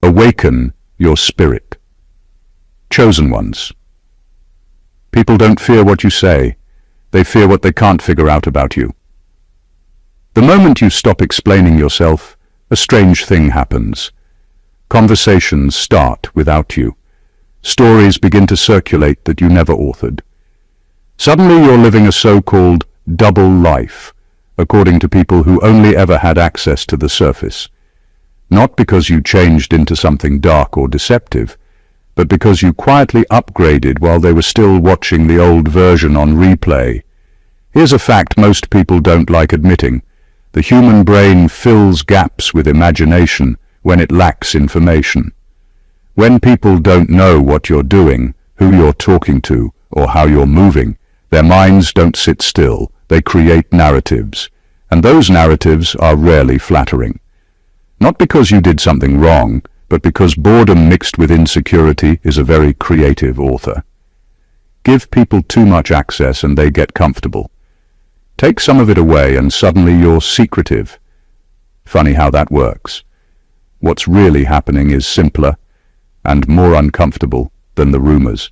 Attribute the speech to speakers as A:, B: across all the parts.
A: Awaken your spirit. Chosen ones. People don't fear what you say. They fear what they can't figure out about you. The moment you stop explaining yourself, a strange thing happens. Conversations start without you. Stories begin to circulate that you never authored. Suddenly you're living a so-called double life, according to people who only ever had access to the surface. Not because you changed into something dark or deceptive, but because you quietly upgraded while they were still watching the old version on replay. Here's a fact most people don't like admitting. The human brain fills gaps with imagination when it lacks information. When people don't know what you're doing, who you're talking to, or how you're moving, their minds don't sit still. They create narratives, and those narratives are rarely flattering. Not because you did something wrong, but because boredom mixed with insecurity is a very creative author. Give people too much access and they get comfortable. Take some of it away and suddenly you're secretive. Funny how that works. What's really happening is simpler and more uncomfortable than the rumors.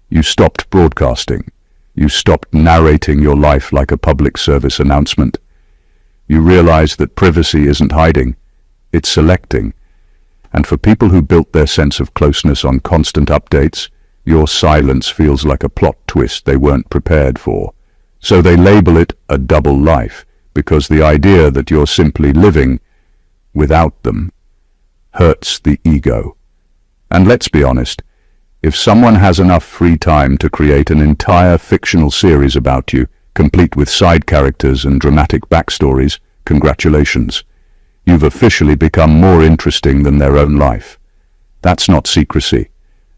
A: You stopped broadcasting. You stopped narrating your life like a public service announcement. You realize that privacy isn't hiding, it's selecting. And for people who built their sense of closeness on constant updates, your silence feels like a plot twist they weren't prepared for. So they label it a double life, because the idea that you're simply living without them hurts the ego. And let's be honest, if someone has enough free time to create an entire fictional series about you, complete with side characters and dramatic backstories, congratulations. You've officially become more interesting than their own life. That's not secrecy.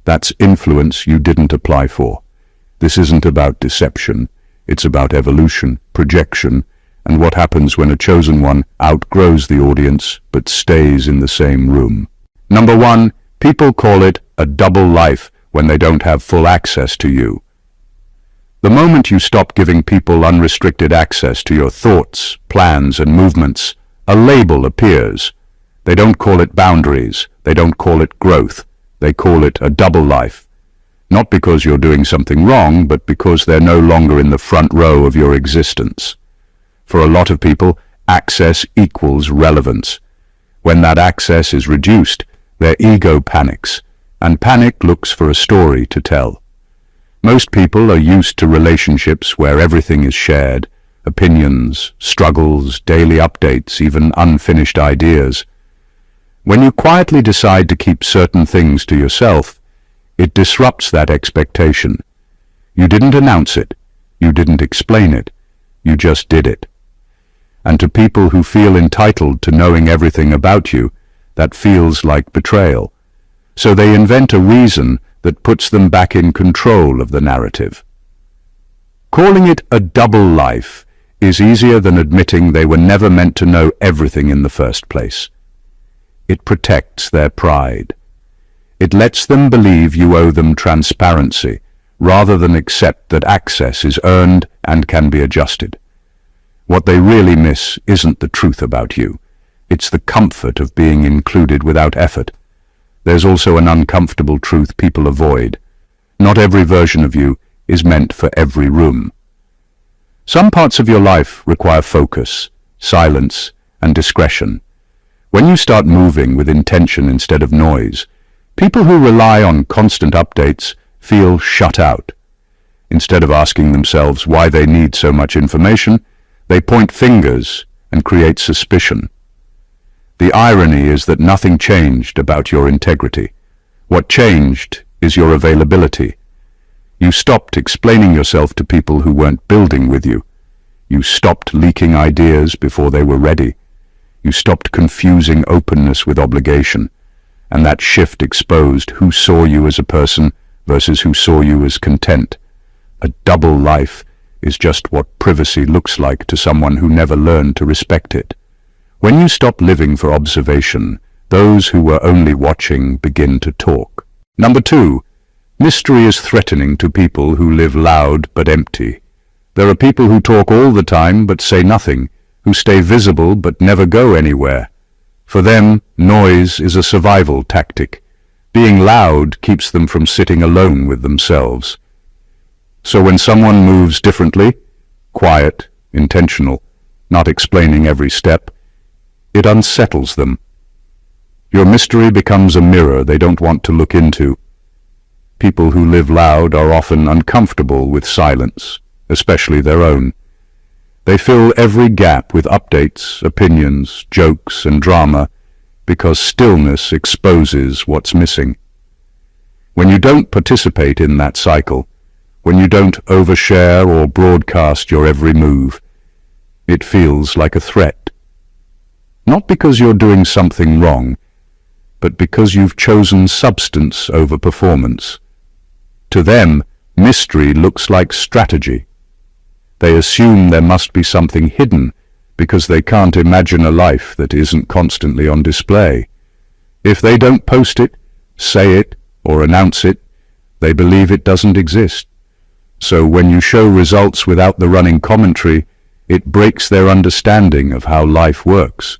A: That's influence you didn't apply for. This isn't about deception. It's about evolution, projection, and what happens when a chosen one outgrows the audience but stays in the same room. Number 1, people call it a double life when they don't have full access to you. The moment you stop giving people unrestricted access to your thoughts, plans, and movements, a label appears. They don't call it boundaries. They don't call it growth. They call it a double life. Not because you're doing something wrong, but because they're no longer in the front row of your existence. For a lot of people, access equals relevance. When that access is reduced, their ego panics, and panic looks for a story to tell. Most people are used to relationships where everything is shared, opinions, struggles, daily updates, even unfinished ideas. When you quietly decide to keep certain things to yourself, it disrupts that expectation. You didn't announce it. You didn't explain it. You just did it. And to people who feel entitled to knowing everything about you, that feels like betrayal. So they invent a reason that puts them back in control of the narrative. Calling it a double life is easier than admitting they were never meant to know everything in the first place. It protects their pride. It lets them believe you owe them transparency, rather than accept that access is earned and can be adjusted. What they really miss isn't the truth about you. It's the comfort of being included without effort. There's also an uncomfortable truth people avoid. Not every version of you is meant for every room. Some parts of your life require focus, silence, and discretion. When you start moving with intention instead of noise, people who rely on constant updates feel shut out. Instead of asking themselves why they need so much information, they point fingers and create suspicion. The irony is that nothing changed about your integrity. What changed is your availability. You stopped explaining yourself to people who weren't building with you. You stopped leaking ideas before they were ready. You stopped confusing openness with obligation. And that shift exposed who saw you as a person versus who saw you as content. A double life is just what privacy looks like to someone who never learned to respect it. When you stop living for observation, those who were only watching begin to talk. Number 2, mystery is threatening to people who live loud but empty. There are people who talk all the time but say nothing, who stay visible but never go anywhere. For them, noise is a survival tactic. Being loud keeps them from sitting alone with themselves. So when someone moves differently, quiet, intentional, not explaining every step, it unsettles them. Your mystery becomes a mirror they don't want to look into. People who live loud are often uncomfortable with silence, especially their own. They fill every gap with updates, opinions, jokes, and drama because stillness exposes what's missing. When you don't participate in that cycle, when you don't overshare or broadcast your every move, it feels like a threat. Not because you're doing something wrong, but because you've chosen substance over performance. To them, mystery looks like strategy. They assume there must be something hidden because they can't imagine a life that isn't constantly on display. If they don't post it, say it, or announce it, they believe it doesn't exist. So when you show results without the running commentary, it breaks their understanding of how life works.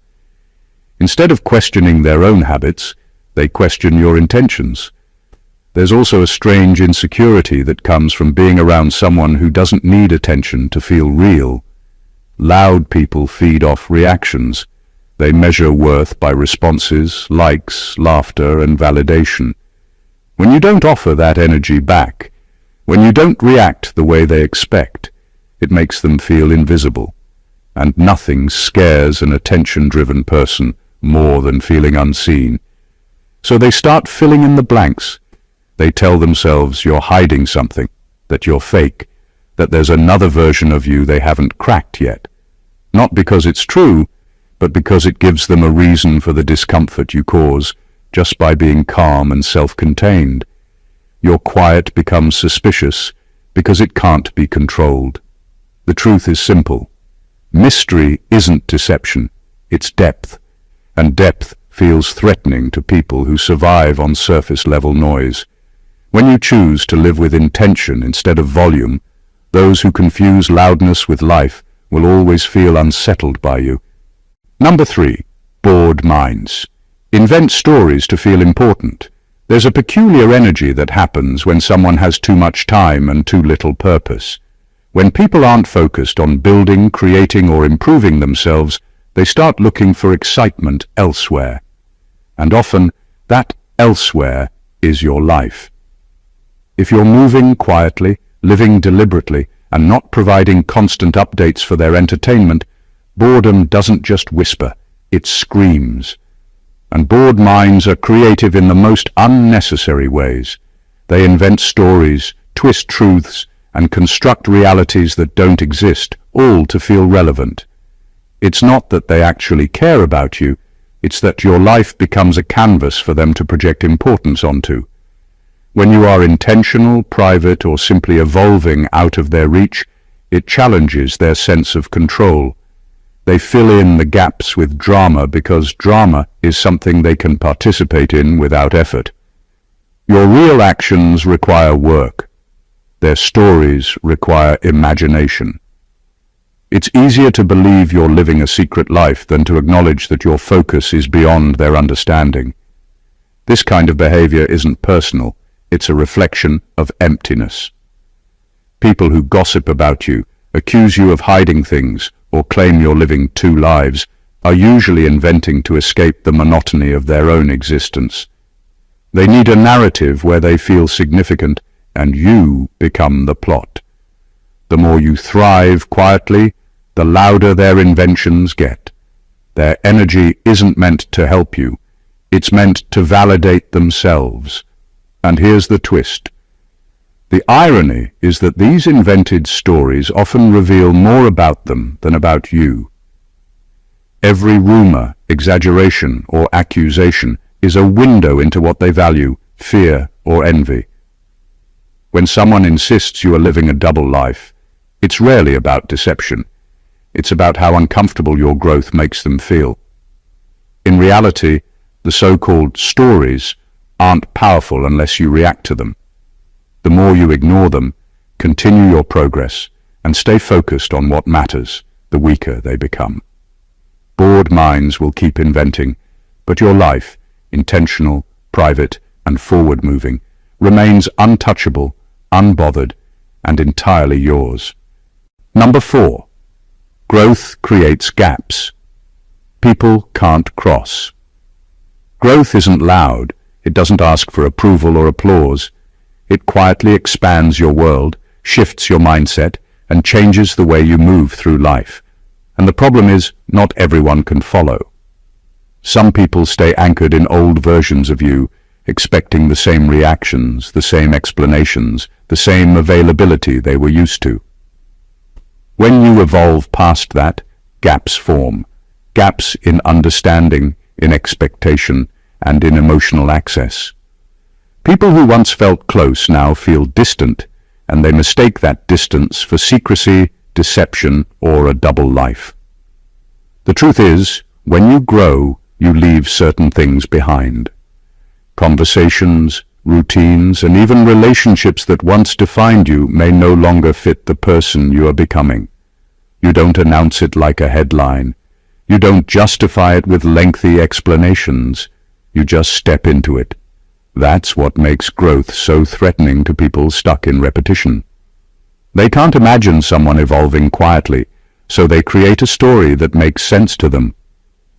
A: Instead of questioning their own habits, they question your intentions. There's also a strange insecurity that comes from being around someone who doesn't need attention to feel real. Loud people feed off reactions. They measure worth by responses, likes, laughter, and validation. When you don't offer that energy back, when you don't react the way they expect, it makes them feel invisible. And nothing scares an attention-driven person more than feeling unseen. So they start filling in the blanks. They tell themselves you're hiding something, that you're fake, that there's another version of you they haven't cracked yet. Not because it's true, but because it gives them a reason for the discomfort you cause just by being calm and self-contained. Your quiet becomes suspicious because it can't be controlled. The truth is simple. Mystery isn't deception, it's depth. And depth feels threatening to people who survive on surface-level noise. When you choose to live with intention instead of volume, those who confuse loudness with life will always feel unsettled by you. Number 3. Bored minds. Invent stories to feel important. There's a peculiar energy that happens when someone has too much time and too little purpose. When people aren't focused on building, creating, or improving themselves, they start looking for excitement elsewhere. And often, that elsewhere is your life. If you're moving quietly, living deliberately, and not providing constant updates for their entertainment, boredom doesn't just whisper, it screams. And bored minds are creative in the most unnecessary ways. They invent stories, twist truths, and construct realities that don't exist, all to feel relevant. It's not that they actually care about you, it's that your life becomes a canvas for them to project importance onto. When you are intentional, private, or simply evolving out of their reach, it challenges their sense of control. They fill in the gaps with drama because drama is something they can participate in without effort. Your real actions require work. Their stories require imagination. It's easier to believe you're living a secret life than to acknowledge that your focus is beyond their understanding. This kind of behavior isn't personal, it's a reflection of emptiness. People who gossip about you, accuse you of hiding things, or claim you're living two lives, are usually inventing to escape the monotony of their own existence. They need a narrative where they feel significant, and you become the plot. The more you thrive quietly, the louder their inventions get. Their energy isn't meant to help you, it's meant to validate themselves. And here's the twist. The irony is that these invented stories often reveal more about them than about you. Every rumor, exaggeration, or accusation is a window into what they value, fear or envy. When someone insists you are living a double life, it's rarely about deception. It's about how uncomfortable your growth makes them feel. In reality, the so-called stories aren't powerful unless you react to them. The more you ignore them, continue your progress, and stay focused on what matters, the weaker they become. Bored minds will keep inventing, but your life, intentional, private, and forward-moving, remains untouchable, unbothered, and entirely yours. Number 4. Growth creates gaps. People can't cross. Growth isn't loud. It doesn't ask for approval or applause. It quietly expands your world, shifts your mindset, and changes the way you move through life. And the problem is, not everyone can follow. Some people stay anchored in old versions of you, expecting the same reactions, the same explanations, the same availability they were used to. When you evolve past that, gaps form. Gaps in understanding, in expectation, and in emotional access. People who once felt close now feel distant, and they mistake that distance for secrecy, deception, or a double life. The truth is, when you grow, you leave certain things behind. Conversations, routines, and even relationships that once defined you may no longer fit the person you are becoming. You don't announce it like a headline. You don't justify it with lengthy explanations. You just step into it. That's what makes growth so threatening to people stuck in repetition. They can't imagine someone evolving quietly, so they create a story that makes sense to them.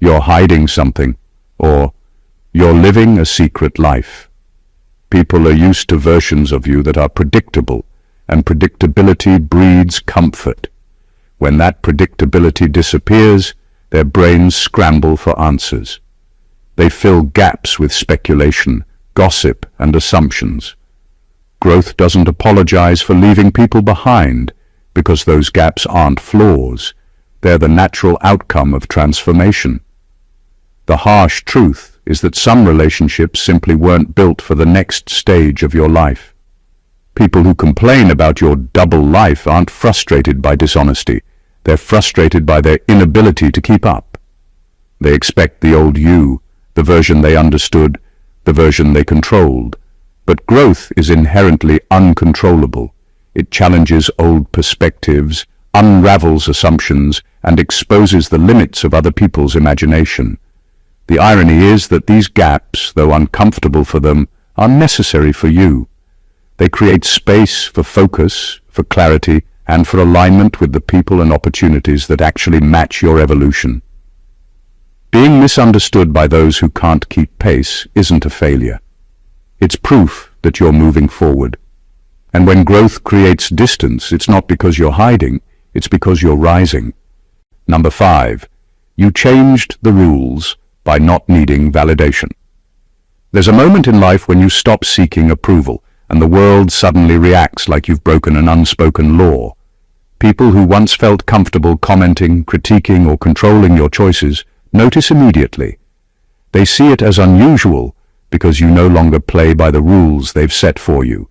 A: You're hiding something, or you're living a secret life. People are used to versions of you that are predictable, and predictability breeds comfort. When that predictability disappears, their brains scramble for answers. They fill gaps with speculation, gossip, and assumptions. Growth doesn't apologize for leaving people behind, because those gaps aren't flaws. They're the natural outcome of transformation. The harsh truth is that some relationships simply weren't built for the next stage of your life. People who complain about your double life aren't frustrated by dishonesty. They're frustrated by their inability to keep up. They expect the old you, the version they understood, the version they controlled. But growth is inherently uncontrollable. It challenges old perspectives, unravels assumptions, and exposes the limits of other people's imagination. The irony is that these gaps, though uncomfortable for them, are necessary for you. They create space for focus, for clarity, and for alignment with the people and opportunities that actually match your evolution. Being misunderstood by those who can't keep pace isn't a failure. It's proof that you're moving forward. And when growth creates distance, it's not because you're hiding, it's because you're rising. Number 5. You changed the rules by not needing validation. There's a moment in life when you stop seeking approval, and the world suddenly reacts like you've broken an unspoken law. People who once felt comfortable commenting, critiquing, or controlling your choices notice immediately. They see it as unusual because you no longer play by the rules they've set for you.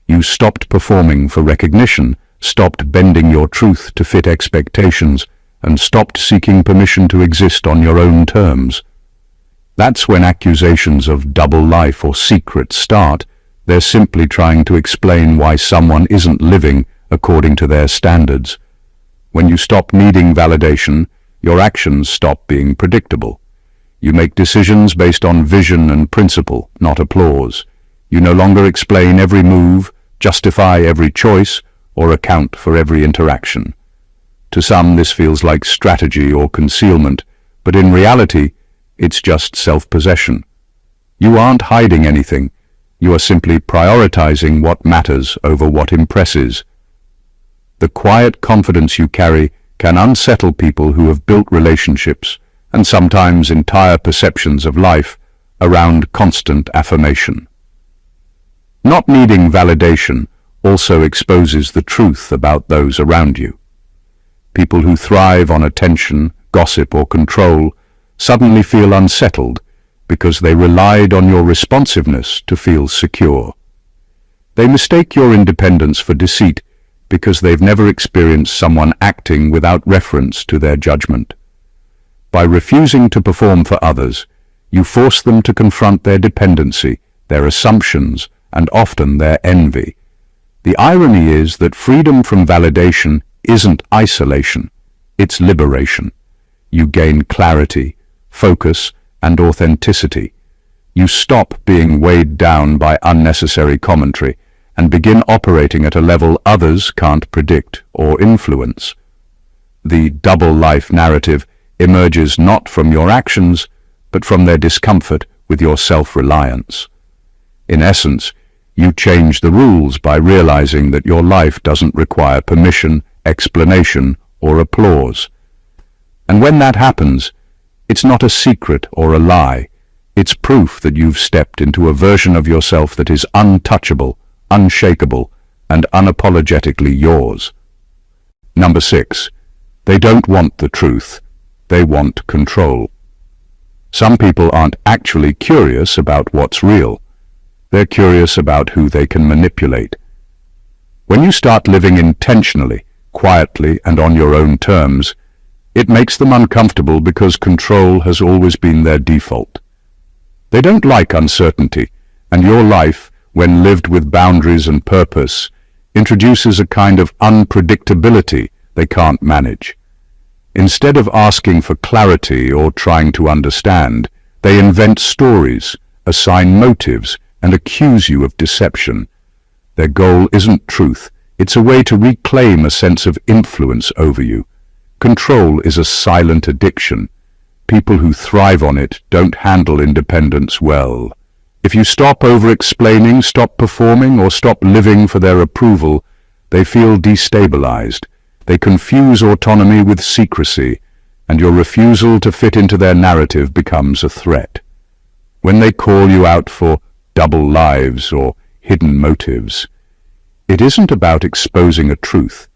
A: You stopped performing for recognition, stopped bending your truth to fit expectations, and stopped seeking permission to exist on your own terms. That's when accusations of double life or secret start. They're simply trying to explain why someone isn't living according to their standards. When you stop needing validation, your actions stop being predictable. You make decisions based on vision and principle, not applause. You no longer explain every move, justify every choice, or account for every interaction. To some, this feels like strategy or concealment, but in reality, it's just self-possession. You aren't hiding anything. You are simply prioritizing what matters over what impresses. The quiet confidence you carry can unsettle people who have built relationships, and sometimes entire perceptions of life, around constant affirmation. Not needing validation also exposes the truth about those around you. People who thrive on attention, gossip, or control suddenly feel unsettled because they relied on your responsiveness to feel secure. They mistake your independence for deceit because they've never experienced someone acting without reference to their judgment. By refusing to perform for others, you force them to confront their dependency, their assumptions, and often their envy. The irony is that freedom from validation isn't isolation, it's liberation. You gain clarity, focus, and authenticity. You stop being weighed down by unnecessary commentary and begin operating at a level others can't predict or influence. The double life narrative emerges not from your actions, but from their discomfort with your self-reliance. In essence, you change the rules by realizing that your life doesn't require permission, explanation, or applause. And when that happens, it's not a secret or a lie. It's proof that you've stepped into a version of yourself that is untouchable, unshakable, and unapologetically yours. Number 6. They don't want the truth. They want control. Some people aren't actually curious about what's real. They're curious about who they can manipulate. When you start living intentionally, quietly, and on your own terms, it makes them uncomfortable because control has always been their default. They don't like uncertainty, and your life, when lived with boundaries and purpose, introduces a kind of unpredictability they can't manage. Instead of asking for clarity or trying to understand, they invent stories, assign motives, and accuse you of deception. Their goal isn't truth. It's a way to reclaim a sense of influence over you. Control is a silent addiction. People who thrive on it don't handle independence well. If you stop over-explaining, stop performing, or stop living for their approval, they feel destabilized. They confuse autonomy with secrecy, and your refusal to fit into their narrative becomes a threat. When they call you out for double lives or hidden motives, it isn't about exposing a truth.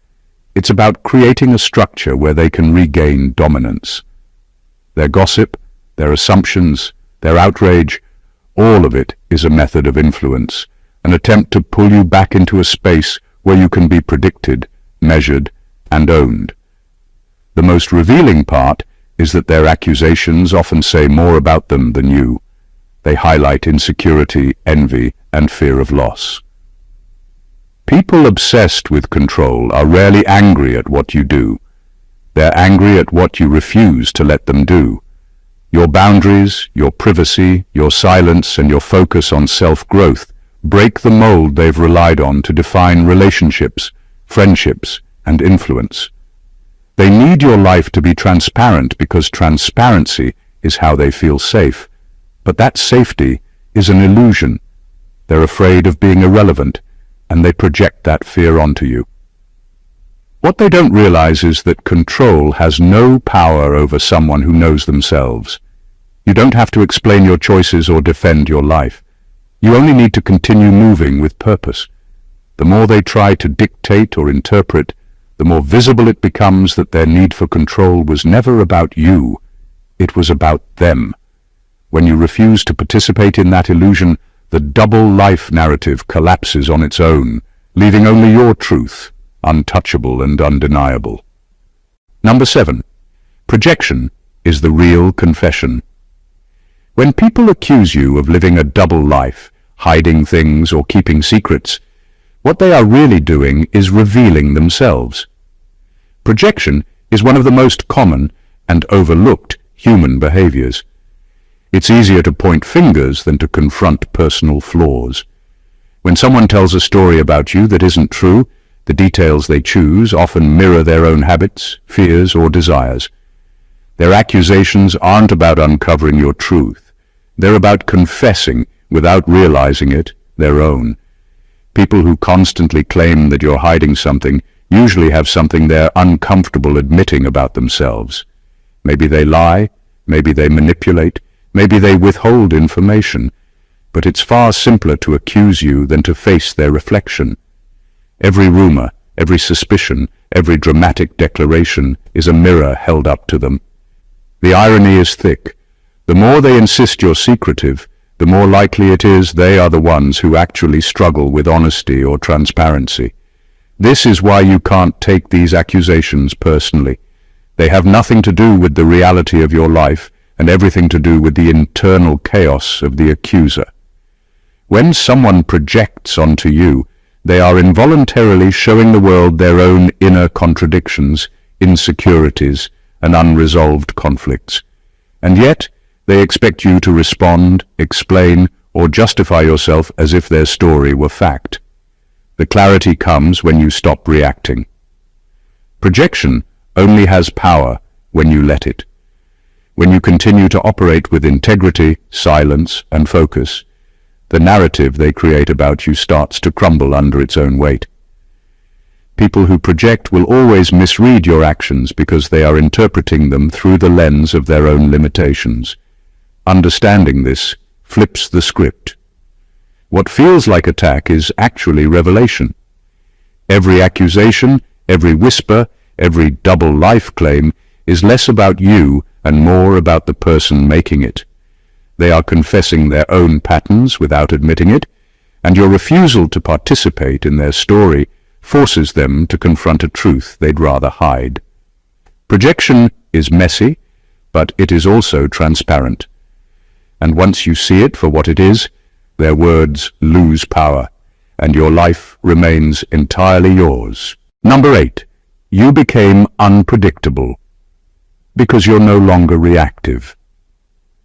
A: It's about creating a structure where they can regain dominance. Their gossip, their assumptions, their outrage, all of it is a method of influence, an attempt to pull you back into a space where you can be predicted, measured, and owned. The most revealing part is that their accusations often say more about them than you. They highlight insecurity, envy, and fear of loss. People obsessed with control are rarely angry at what you do. They're angry at what you refuse to let them do. Your boundaries, your privacy, your silence, and your focus on self-growth break the mold they've relied on to define relationships, friendships, and influence. They need your life to be transparent because transparency is how they feel safe. But that safety is an illusion. They're afraid of being irrelevant, and they project that fear onto you. What they don't realize is that control has no power over someone who knows themselves. You don't have to explain your choices or defend your life. You only need to continue moving with purpose. The more they try to dictate or interpret, the more visible it becomes that their need for control was never about you. It was about them. When you refuse to participate in that illusion, the double life narrative collapses on its own, leaving only your truth, untouchable and undeniable. Number 7. Projection is the real confession. When people accuse you of living a double life, hiding things or keeping secrets, what they are really doing is revealing themselves. Projection is one of the most common and overlooked human behaviors. It's easier to point fingers than to confront personal flaws. When someone tells a story about you that isn't true, the details they choose often mirror their own habits, fears, or desires. Their accusations aren't about uncovering your truth. They're about confessing, without realizing it, their own. People who constantly claim that you're hiding something usually have something they're uncomfortable admitting about themselves. Maybe they lie, maybe they manipulate, maybe they withhold information, but it's far simpler to accuse you than to face their reflection. Every rumor, every suspicion, every dramatic declaration is a mirror held up to them. The irony is thick. The more they insist you're secretive, the more likely it is they are the ones who actually struggle with honesty or transparency. This is why you can't take these accusations personally. They have nothing to do with the reality of your life and everything to do with the internal chaos of the accuser. When someone projects onto you, they are involuntarily showing the world their own inner contradictions, insecurities, and unresolved conflicts. And yet, They expect you to respond, explain, or justify yourself as if their story were fact. The clarity comes when you stop reacting. Projection only has power when you let it. When you continue to operate with integrity, silence, and focus, the narrative they create about you starts to crumble under its own weight. People who project will always misread your actions because they are interpreting them through the lens of their own limitations. Understanding this flips the script. What feels like attack is actually revelation. Every accusation, every whisper, every double life claim is less about you and more about the person making it. They are confessing their own patterns without admitting it, and your refusal to participate in their story forces them to confront a truth they'd rather hide. Projection is messy, but it is also transparent. And once you see it for what it is, their words lose power, and your life remains entirely yours. Number 8. You became unpredictable because you're no longer reactive.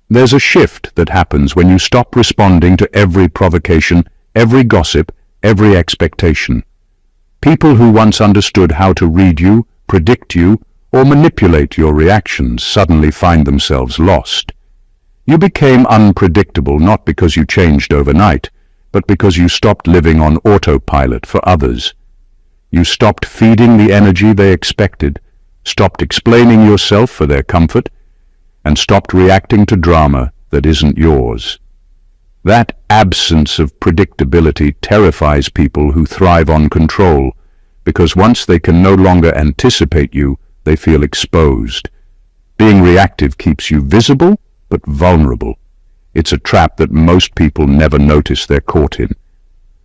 A: There's a shift that happens when you stop responding to every provocation, every gossip, every expectation. People who once understood how to read you, predict you, or manipulate your reactions suddenly find themselves lost. You became unpredictable not because you changed overnight, but because you stopped living on autopilot for others. You stopped feeding the energy they expected, stopped explaining yourself for their comfort, and stopped reacting to drama that isn't yours. That absence of predictability terrifies people who thrive on control, because once they can no longer anticipate you, they feel exposed. Being reactive keeps you visible, but vulnerable. It's a trap that most people never notice they're caught in.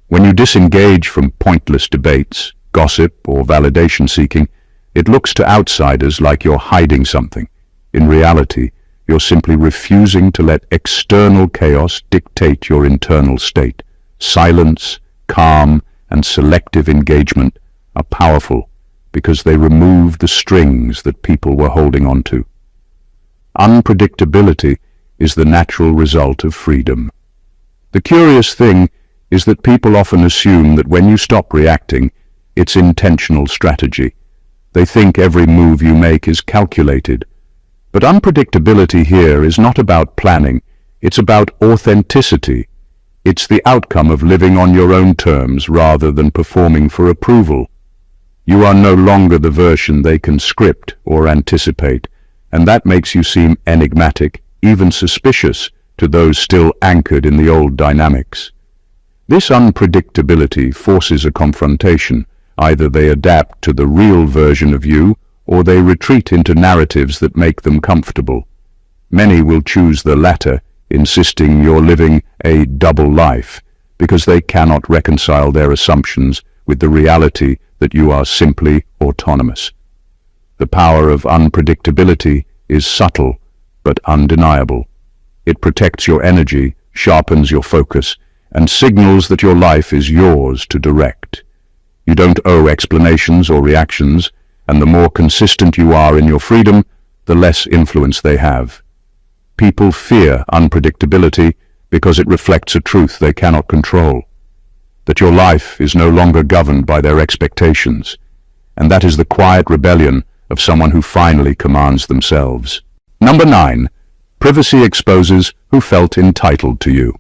A: When you disengage from pointless debates, gossip, or validation seeking, it looks to outsiders like you're hiding something. In reality, you're simply refusing to let external chaos dictate your internal state. Silence, calm, and selective engagement are powerful because they remove the strings that people were holding on to. Unpredictability is the natural result of freedom. The curious thing is that people often assume that when you stop reacting, it's intentional strategy. They think every move you make is calculated. But unpredictability here is not about planning, it's about authenticity. It's the outcome of living on your own terms rather than performing for approval. You are no longer the version they can script or anticipate, and that makes you seem enigmatic, even suspicious, to those still anchored in the old dynamics. This unpredictability forces a confrontation. Either they adapt to the real version of you, or they retreat into narratives that make them comfortable. Many will choose the latter, insisting you're living a double life, because they cannot reconcile their assumptions with the reality that you are simply autonomous. The power of unpredictability is subtle, but undeniable. It protects your energy, sharpens your focus, and signals that your life is yours to direct. You don't owe explanations or reactions, and the more consistent you are in your freedom, the less influence they have. People fear unpredictability because it reflects a truth they cannot control, that your life is no longer governed by their expectations, and that is the quiet rebellion of someone who finally commands themselves. Number 9. Privacy exposes who felt entitled to you.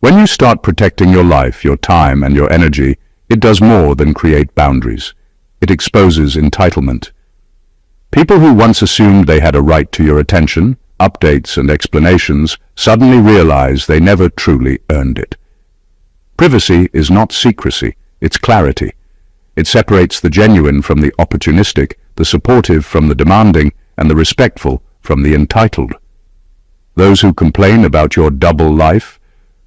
A: When you start protecting your life, your time, and your energy, it does more than create boundaries. It exposes entitlement. People who once assumed they had a right to your attention, updates, and explanations suddenly realize they never truly earned it. Privacy is not secrecy, it's clarity. It separates the genuine from the opportunistic, the supportive from the demanding, and the respectful from the entitled. Those who complain about your double life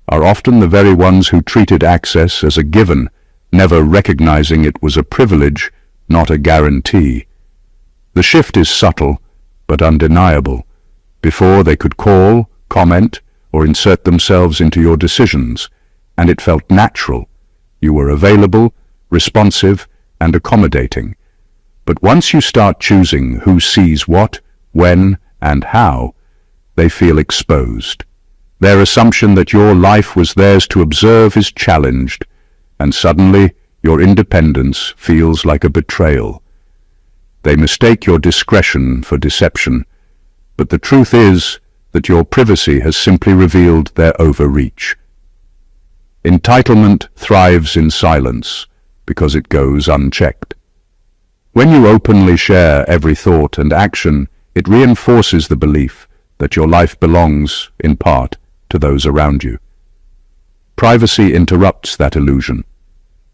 A: are often the very ones who treated access as a given, never recognizing it was a privilege, not a guarantee. The shift is subtle, but undeniable. Before they could call, comment, or insert themselves into your decisions, and it felt natural. You were available, responsive, and accommodating. But once you start choosing who sees what, when, and how, they feel exposed. Their assumption that your life was theirs to observe is challenged, and suddenly your independence feels like a betrayal. They mistake your discretion for deception, but the truth is that your privacy has simply revealed their overreach. Entitlement thrives in silence because it goes unchecked. When you openly share every thought and action, it reinforces the belief that your life belongs, in part, to those around you. Privacy interrupts that illusion.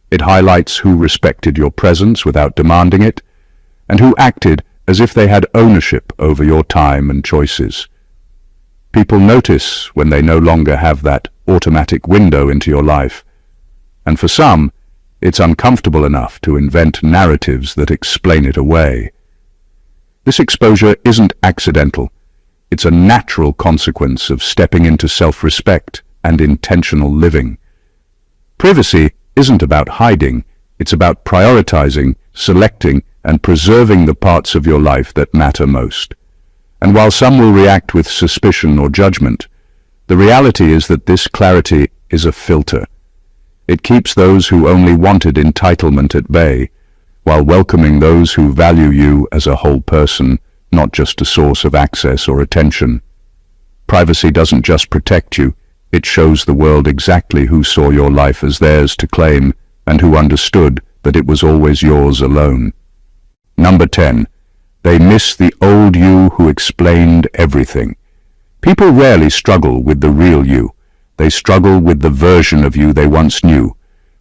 A: It highlights who respected your presence without demanding it, and who acted as if they had ownership over your time and choices. People notice when they no longer have that automatic window into your life, and for some, it's uncomfortable enough to invent narratives that explain it away. This exposure isn't accidental. It's a natural consequence of stepping into self-respect and intentional living. Privacy isn't about hiding, it's about prioritizing, selecting, and preserving the parts of your life that matter most. And while some will react with suspicion or judgment, the reality is that this clarity is a filter. It keeps those who only wanted entitlement at bay, while welcoming those who value you as a whole person, not just a source of access or attention. Privacy doesn't just protect you, it shows the world exactly who saw your life as theirs to claim and who understood that it was always yours alone. Number 10. They miss the old you who explained everything. People rarely struggle with the real you. They struggle with the version of you they once knew.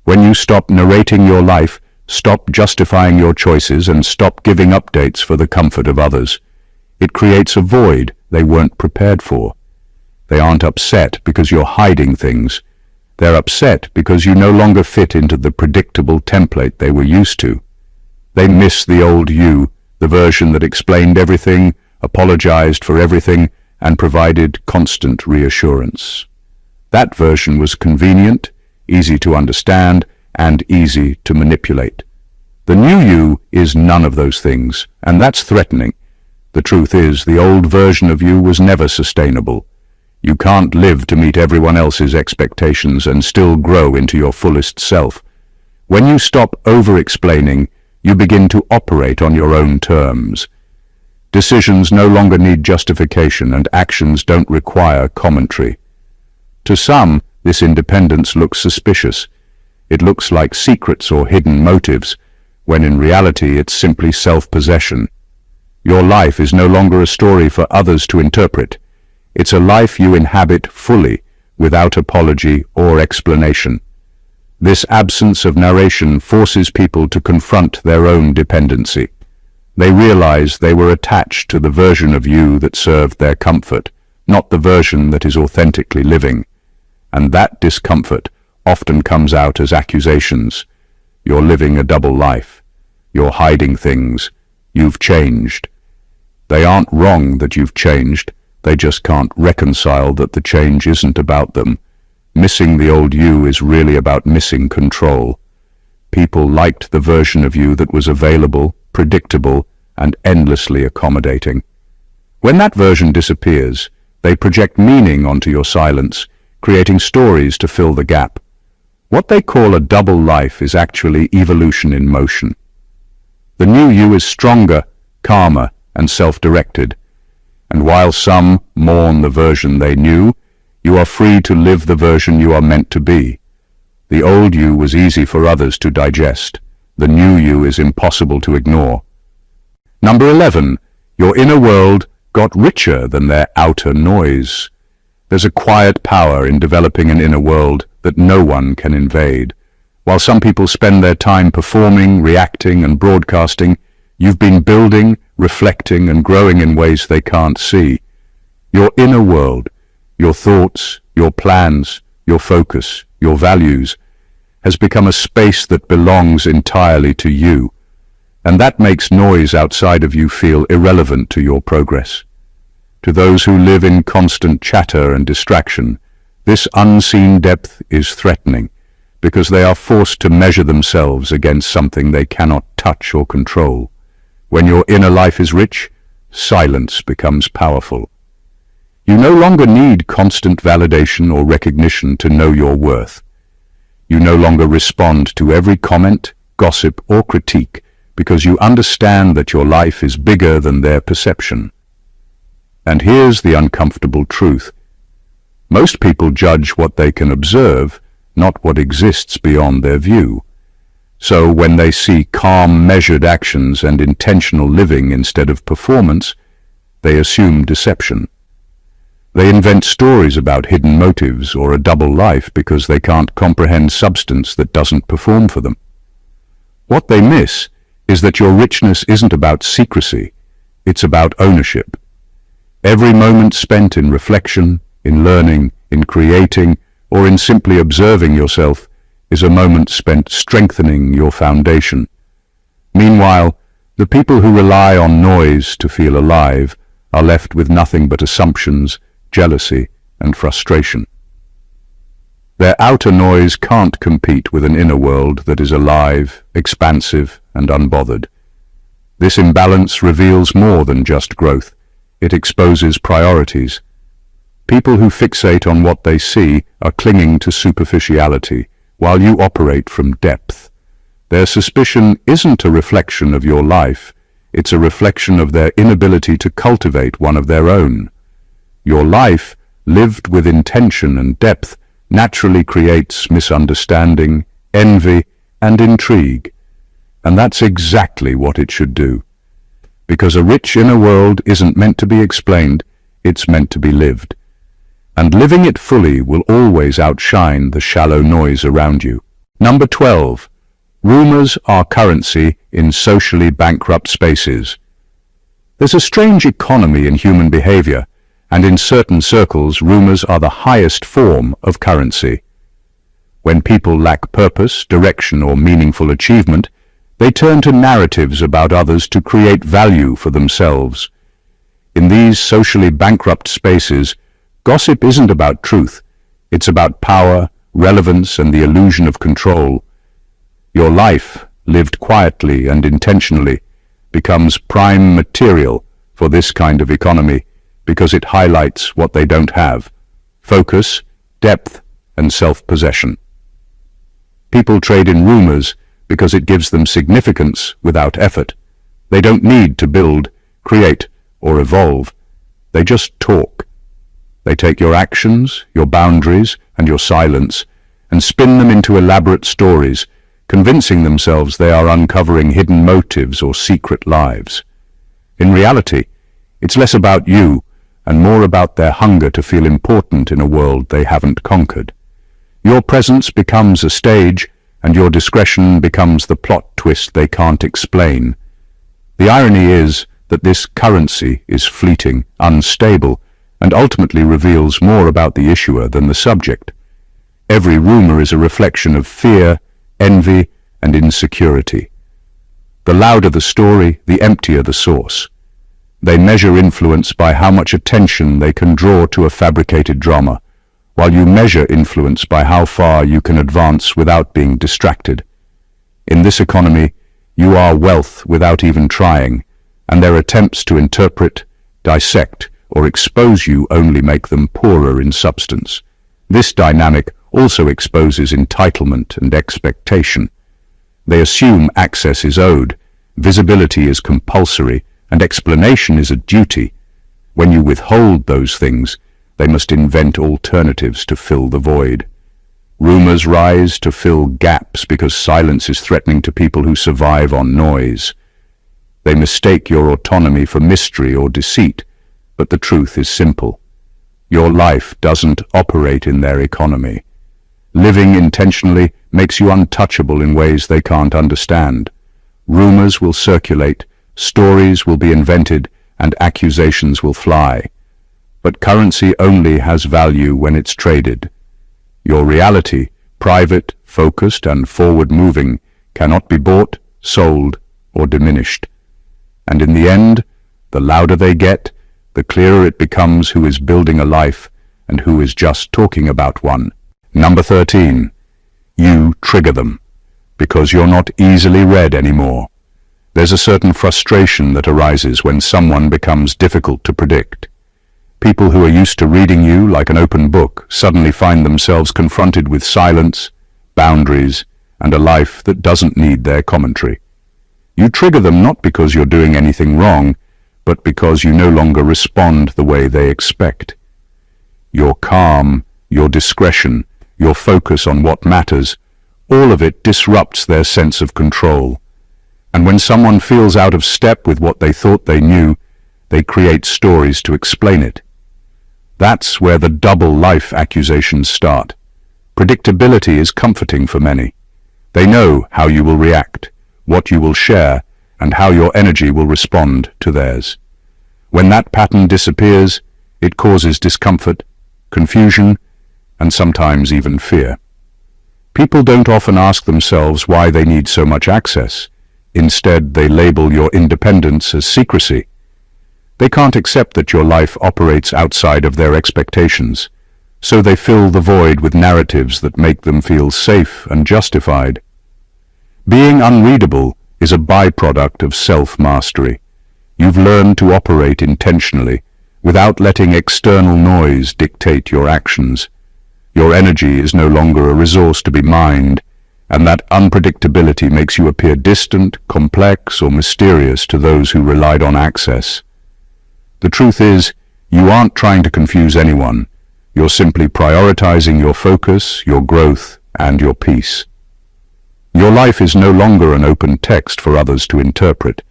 A: When you stop narrating your life, stop justifying your choices, and stop giving updates for the comfort of others, it creates a void they weren't prepared for. They aren't upset because you're hiding things. They're upset because you no longer fit into the predictable template they were used to. They miss the old you, the version that explained everything, apologized for everything, and provided constant reassurance. That version was convenient, easy to understand, and easy to manipulate. The new you is none of those things, and that's threatening. The truth is, the old version of you was never sustainable. You can't live to meet everyone else's expectations and still grow into your fullest self. When you stop over-explaining, you begin to operate on your own terms. Decisions no longer need justification, and actions don't require commentary. To some, this independence looks suspicious. It looks like secrets or hidden motives, when in reality it's simply self-possession. Your life is no longer a story for others to interpret. It's a life you inhabit fully, without apology or explanation. This absence of narration forces people to confront their own dependency. They realize they were attached to the version of you that served their comfort, not the version that is authentically living. And that discomfort often comes out as accusations. You're living a double life. You're hiding things. You've changed. They aren't wrong that you've changed. They just can't reconcile that the change isn't about them. Missing the old you is really about missing control. People liked the version of you that was available, predictable, and endlessly accommodating. When that version disappears, they project meaning onto your silence, creating stories to fill the gap. What they call a double life is actually evolution in motion. The new you is stronger, calmer, and self-directed. And while some mourn the version they knew, you are free to live the version you are meant to be. The old you was easy for others to digest. The new you is impossible to ignore. Number 11. Your inner world got richer than their outer noise. There's a quiet power in developing an inner world that no one can invade. While some people spend their time performing, reacting, and broadcasting, you've been building, reflecting, and growing in ways they can't see. Your inner world, your thoughts, your plans, your focus, your values, has become a space that belongs entirely to you, and that makes noise outside of you feel irrelevant to your progress. To those who live in constant chatter and distraction, this unseen depth is threatening, because they are forced to measure themselves against something they cannot touch or control. When your inner life is rich, silence becomes powerful. You no longer need constant validation or recognition to know your worth. You no longer respond to every comment, gossip, or critique because you understand that your life is bigger than their perception. And here's the uncomfortable truth. Most people judge what they can observe, not what exists beyond their view. So when they see calm, measured actions and intentional living instead of performance, they assume deception. They invent stories about hidden motives or a double life because they can't comprehend substance that doesn't perform for them. What they miss is that your richness isn't about secrecy, it's about ownership. Every moment spent in reflection, in learning, in creating, or in simply observing yourself is a moment spent strengthening your foundation. Meanwhile, the people who rely on noise to feel alive are left with nothing but assumptions, jealousy, and frustration. Their outer noise can't compete with an inner world that is alive, expansive, and unbothered. This imbalance reveals more than just growth. It exposes priorities. People who fixate on what they see are clinging to superficiality, while you operate from depth. Their suspicion isn't a reflection of your life, it's a reflection of their inability to cultivate one of their own. Your life, lived with intention and depth, naturally creates misunderstanding, envy, and intrigue. And that's exactly what it should do. Because a rich inner world isn't meant to be explained, it's meant to be lived. And living it fully will always outshine the shallow noise around you. Number 12. Rumors are currency in socially bankrupt spaces. There's a strange economy in human behavior, and in certain circles, rumors are the highest form of currency. When people lack purpose, direction, or meaningful achievement, they turn to narratives about others to create value for themselves. In these socially bankrupt spaces, gossip isn't about truth. It's about power, relevance, and the illusion of control. Your life, lived quietly and intentionally, becomes prime material for this kind of economy because it highlights what they don't have: focus, depth, and self-possession. People trade in rumors because it gives them significance without effort. They don't need to build, create, or evolve. They just talk. They take your actions, your boundaries, and your silence, and spin them into elaborate stories, convincing themselves they are uncovering hidden motives or secret lives. In reality, it's less about you and more about their hunger to feel important in a world they haven't conquered. Your presence becomes a stage, and your discretion becomes the plot twist they can't explain. The irony is that this currency is fleeting, unstable, and ultimately reveals more about the issuer than the subject. Every rumor is a reflection of fear, envy, and insecurity. The louder the story, the emptier the source. They measure influence by how much attention they can draw to a fabricated drama, while you measure influence by how far you can advance without being distracted. In this economy, you are wealth without even trying, and their attempts to interpret, dissect, or expose you only make them poorer in substance. This dynamic also exposes entitlement and expectation. They assume access is owed, visibility is compulsory, and explanation is a duty. When you withhold those things, they must invent alternatives to fill the void. Rumors rise to fill gaps because silence is threatening to people who survive on noise. They mistake your autonomy for mystery or deceit, but the truth is simple. Your life doesn't operate in their economy. Living intentionally makes you untouchable in ways they can't understand. Rumors will circulate, stories will be invented, and accusations will fly. But currency only has value when it's traded. Your reality, private, focused, and forward-moving, cannot be bought, sold, or diminished. And in the end, the louder they get, the clearer it becomes who is building a life and who is just talking about one. Number 13. You trigger them, because you're not easily read anymore. There's a certain frustration that arises when someone becomes difficult to predict. People who are used to reading you like an open book suddenly find themselves confronted with silence, boundaries, and a life that doesn't need their commentary. You trigger them not because you're doing anything wrong, but because you no longer respond the way they expect. Your calm, your discretion, your focus on what matters, all of it disrupts their sense of control. And when someone feels out of step with what they thought they knew, they create stories to explain it. That's where the double life accusations start. Predictability is comforting for many. They know how you will react, what you will share, and how your energy will respond to theirs. When that pattern disappears, it causes discomfort, confusion, and sometimes even fear. People don't often ask themselves why they need so much access. Instead, they label your independence as secrecy. They can't accept that your life operates outside of their expectations, so they fill the void with narratives that make them feel safe and justified. Being unreadable is a byproduct of self-mastery. You've learned to operate intentionally, without letting external noise dictate your actions. Your energy is no longer a resource to be mined, and that unpredictability makes you appear distant, complex, or mysterious to those who relied on access. The truth is, you aren't trying to confuse anyone. You're simply prioritizing your focus, your growth, and your peace. Your life is no longer an open text for others to interpret,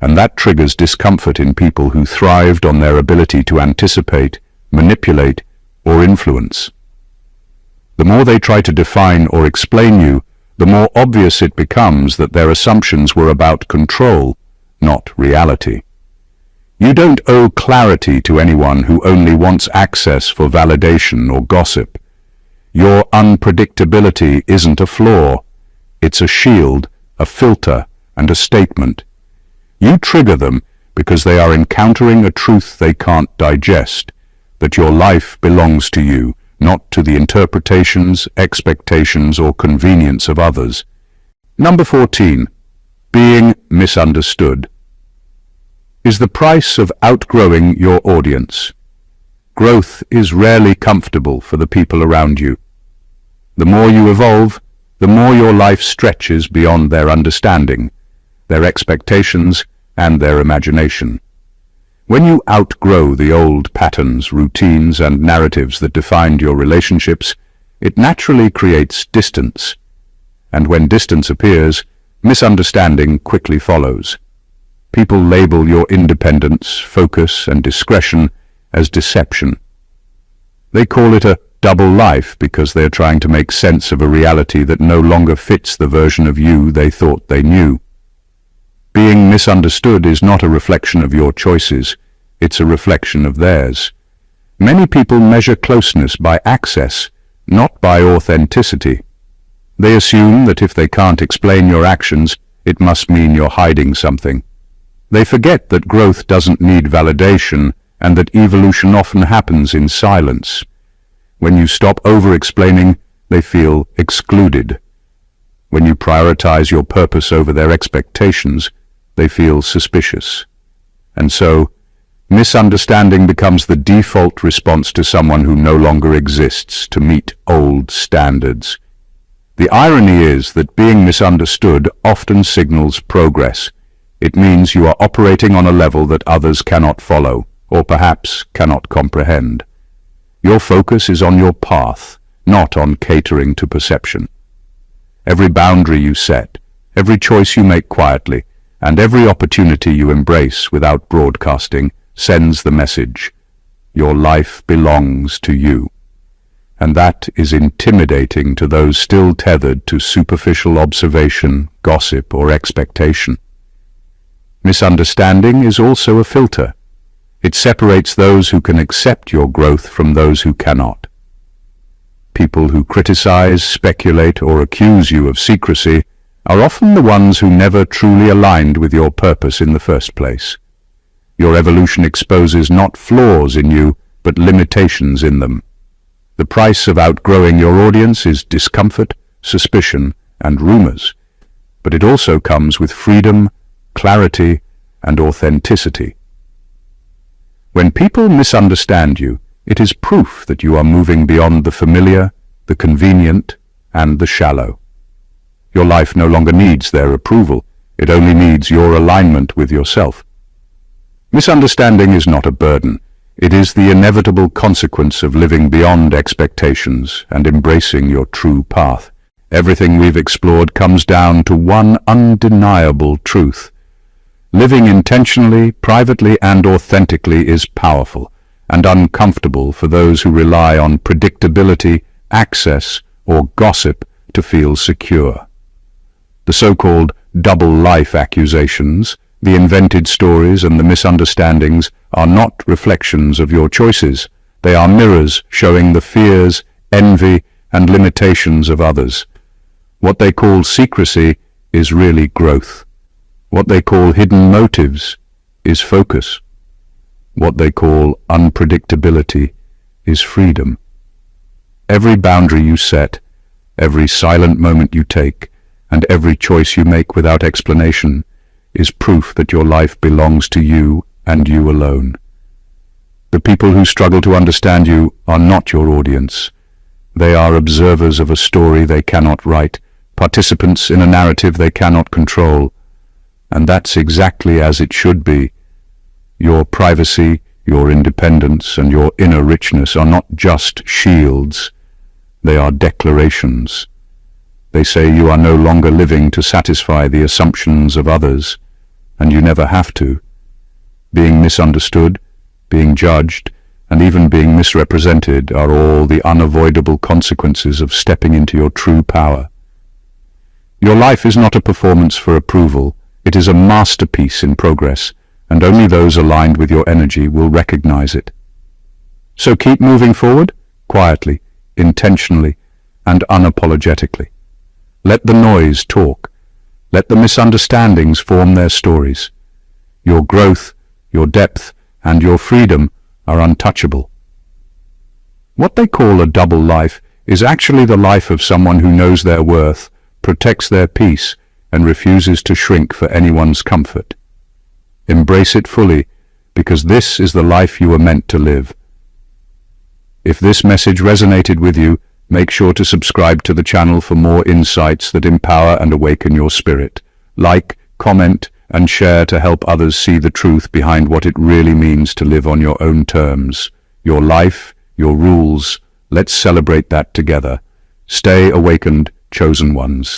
A: and that triggers discomfort in people who thrived on their ability to anticipate, manipulate, or influence. The more they try to define or explain you, the more obvious it becomes that their assumptions were about control, not reality. You don't owe clarity to anyone who only wants access for validation or gossip. Your unpredictability isn't a flaw. It's a shield, a filter, and a statement. You trigger them because they are encountering a truth they can't digest, that your life belongs to you, not to the interpretations, expectations, or convenience of others. Number 14. Being misunderstood. Is the price of outgrowing your audience. Growth is rarely comfortable for the people around you. The more you evolve, the more your life stretches beyond their understanding, their expectations, and their imagination. When you outgrow the old patterns, routines, and narratives that defined your relationships, it naturally creates distance. And when distance appears, misunderstanding quickly follows. People label your independence, focus, and discretion as deception. They call it a double life because they are trying to make sense of a reality that no longer fits the version of you they thought they knew. Being misunderstood is not a reflection of your choices, it's a reflection of theirs. Many people measure closeness by access, not by authenticity. They assume that if they can't explain your actions, it must mean you're hiding something. They forget that growth doesn't need validation and that evolution often happens in silence. When you stop over-explaining, they feel excluded. When you prioritize your purpose over their expectations, they feel suspicious. And so, misunderstanding becomes the default response to someone who no longer exists to meet old standards. The irony is that being misunderstood often signals progress. It means you are operating on a level that others cannot follow, or perhaps cannot comprehend. Your focus is on your path, not on catering to perception. Every boundary you set, every choice you make quietly, and every opportunity you embrace without broadcasting sends the message, your life belongs to you. And that is intimidating to those still tethered to superficial observation, gossip, or expectation. Misunderstanding is also a filter. It separates those who can accept your growth from those who cannot. People who criticize, speculate, or accuse you of secrecy are often the ones who never truly aligned with your purpose in the first place. Your evolution exposes not flaws in you, but limitations in them. The price of outgrowing your audience is discomfort, suspicion, and rumors, but it also comes with freedom, clarity, and authenticity. When people misunderstand you, it is proof that you are moving beyond the familiar, the convenient, and the shallow. Your life no longer needs their approval. It only needs your alignment with yourself. Misunderstanding is not a burden. It is the inevitable consequence of living beyond expectations and embracing your true path. Everything we've explored comes down to one undeniable truth. Living intentionally, privately, and authentically is powerful and uncomfortable for those who rely on predictability, access, or gossip to feel secure. The so-called double life accusations, the invented stories, and the misunderstandings are not reflections of your choices. They are mirrors showing the fears, envy, and limitations of others. What they call secrecy is really growth. What they call hidden motives is focus. What they call unpredictability is freedom. Every boundary you set, every silent moment you take, and every choice you make without explanation is proof that your life belongs to you and you alone. The people who struggle to understand you are not your audience. They are observers of a story they cannot write, participants in a narrative they cannot control. And that's exactly as it should be. Your privacy, your independence, and your inner richness are not just shields. They are declarations. They say you are no longer living to satisfy the assumptions of others, and you never have to. Being misunderstood, being judged, and even being misrepresented are all the unavoidable consequences of stepping into your true power. Your life is not a performance for approval. It is a masterpiece in progress, and only those aligned with your energy will recognize it. So keep moving forward, quietly, intentionally, and unapologetically. Let the noise talk. Let the misunderstandings form their stories. Your growth, your depth, and your freedom are untouchable. What they call a double life is actually the life of someone who knows their worth, protects their peace, and refuses to shrink for anyone's comfort. Embrace it fully, because this is the life you were meant to live. If this message resonated with you, make sure to subscribe to the channel for more insights that empower and awaken your spirit. Like, comment, and share to help others see the truth behind what it really means to live on your own terms. Your life, your rules. Let's celebrate that together. Stay awakened, chosen ones.